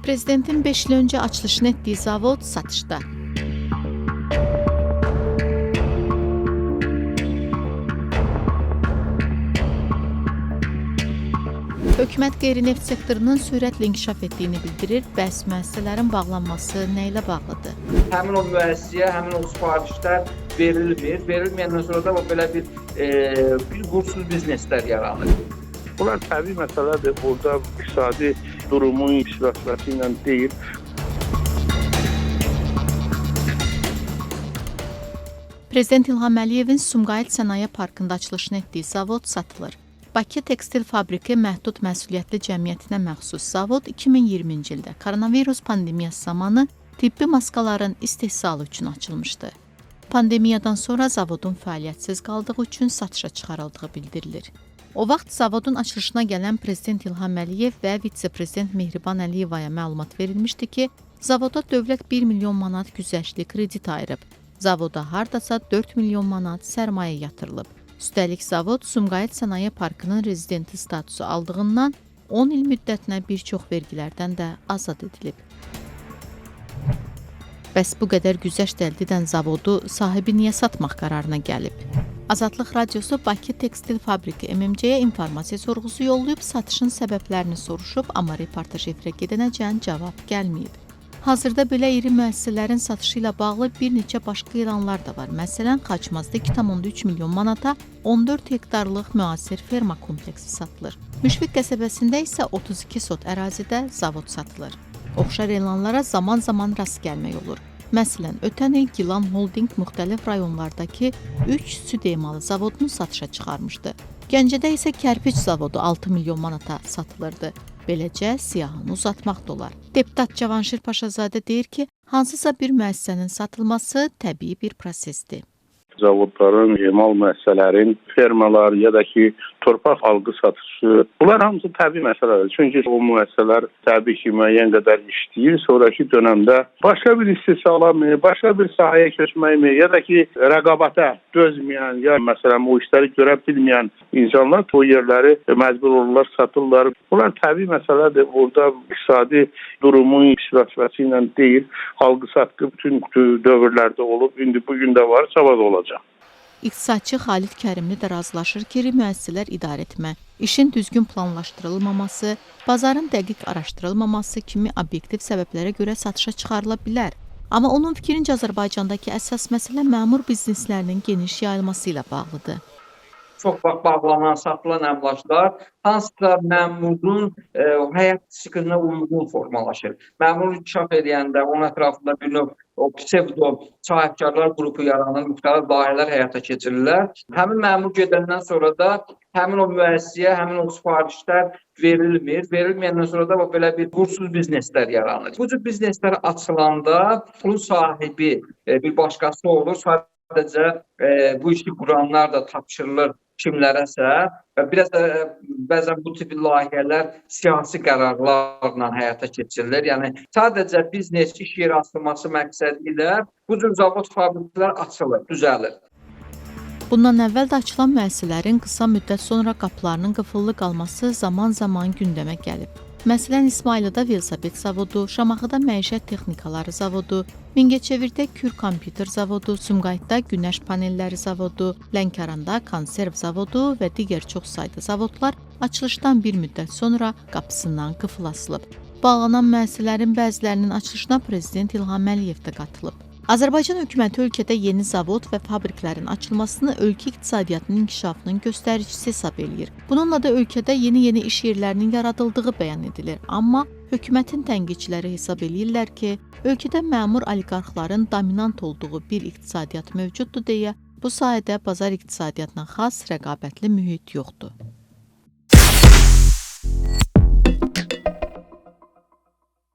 Prezidentin 5 il öncə açılışını etdiyi zavod satışda. Hökumət qeyri-neft sektorunun sürətlə inkişaf etdiyini bildirir. Bəs müəssisələrin bağlanması nə ilə bağlıdır? Həmin o müəssisəyə, həmin o sifarişlər verilmir. Verilməyəndən sonra da belə bir uğursuz bizneslər yaranır. Bunlar təbii məsələdir. Orada iqtisadi durumun istiqaməti ilə deyil. Prezident İlham Əliyevin Sumqayıt Sənaye Parkında açılışını etdiyi zavod satılır. Bakı Tekstil Fabriki Məhdud Məsuliyyətli Cəmiyyətinə məxsus zavod 2020-ci ildə koronavirus pandemiyası zamanı tibbi maskaların istehsalı üçün açılmışdı. Pandemiyadan sonra zavodun fəaliyyətsiz qaldığı üçün satışa çıxarıldığı bildirilir. O vaxt zavodun açılışına gələn Prezident İlham Əliyev və vitse-prezident Mehriban Əliyevaya məlumat verilmişdi ki, zavoda dövlət 1 milyon manat güzəştli kredit ayırıb. Zavoda hardasa 4 milyon manat sərmayə yatırılıb. Üstəlik zavod Sumqayıt Sənaye Parkının rezidenti statusu aldığından 10 il müddətinə bir çox vergilərdən də azad edilib. Bəs bu qədər güzəşt əldə edən zavodu sahibi niyə satmaq qərarına gəlib? Azadlıq Radiosu Bakı Tekstil Fabriki MMC-yə informasiya sorğusu yollayıb satışın səbəblərini soruşub, amma reportaj efirə gedənəcən cavab gəlməyib. Hazırda belə iri müəssisələrin satışı ilə bağlı bir neçə başqa elanlar da var. Məsələn, Xaçmazda 2,3 milyon manata 14 hektarlıq müasir ferma kompleksi satılır. Müşfiq qəsəbəsində isə 32 sot ərazidə zavod satılır. Oxşar elanlara zaman-zaman rast gəlmək olur. Məsələn, ötən il Gilan Holding müxtəlif rayonlardakı 3 süd emalı zavodunu satışa çıxarmışdı. Gəncədə isə kərpiç zavodu 6 milyon manata satılırdı. Beləcə, siyahını uzatmaq da olar. Deputat Cavanşir Paşazadə deyir ki, hansısa bir müəssisənin satılması təbii bir prosesdir. Zavodların, emal müəssisələrin, fermalar ya da ki, torpaq alqı satışı, bunlar hamısı təbii məsələdir. Çünki o müəssisələr təbii ki, müəyyən qədər işləyir, sonraki dönəmdə başqa bir istehsala mı, başqa bir sahəyə köçmək mi, ya da ki, rəqabətə dözməyən, ya məsələn, o işləri görə bilməyən insanlar o yerləri məcbur olurlar, satırlar. Bunlar təbii məsələdir. Orada iqtisadi durumun istiqaməti ilə deyil, alqı satqı bütün dövrlərdə olub, indi bugün də var, sabah da olacaq. İqtisadçı Xalid Kərimli də razılaşır ki, müəssisələr idarə etmə, işin düzgün planlaşdırılmaması, bazarın dəqiq araşdırılmaması kimi obyektiv səbəblərə görə satışa çıxarıla bilər. Amma onun fikrincə Azərbaycandakı əsas məsələ məmur bizneslərinin geniş yayılması ilə bağlıdır. Çox bağlanan, satılan əmlaklar hansısa məmurun həyat siklinə uyğun formalaşır. Məmur inkişaf edəndə onun ətrafında bir növ psevdo sahibkarlar qrupu yaranır, müxtəlif layihələr həyata keçirirlər. Həmin məmur gedəndən sonra da həmin o müəssisəyə, həmin o sifarişlər verilmir. Verilməyəndən sonra da belə bir uğursuz bizneslər yaranır. Bu cür bizneslər açılanda pulun sahibi bir başqası olur. Sadəcə bu işi quranlar da tapşırılır kimlərəsə və biraz da bəzən bu tip layihələr siyasi qərarlarla həyata keçirilir. Yəni sadəcə biznes iş yeri açılması məqsədi ilə bu cür zavod fabriklər açılır, düzəlir. Bundan əvvəl də açılan müəssisələrin qısa müddət sonra qapılarının qıfıllı qalması zaman-zaman gündəmə gəlib. Məsələn, İsmayılıda velosiped zavodu, Şamaxıda məişət texnikaları zavodu, Mingəçevirdə Kür kompüter zavodu, Sumqayıtda günəş panelləri zavodu, Lənkəranda konserv zavodu və digər çox sayda zavodlar açılışdan bir müddət sonra qapısından qıfıl asılıb. Bağlanan müəssisələrin bəzilərinin açılışına Prezident İlham Əliyev də qatılıb. Azərbaycan hökuməti ölkədə yeni zavod və fabriklərin açılmasını ölkə iqtisadiyyatının inkişafının göstəricisi hesab eləyir. Bununla da ölkədə yeni iş yerlərinin yaradıldığı bəyan edilir. Amma hökumətin tənqidçiləri hesab eləyirlər ki, ölkədə məmur oliqarxların dominant olduğu bir iqtisadiyyat mövcuddur deyə bu sahədə bazar iqtisadiyyatına xas rəqabətli mühit yoxdur.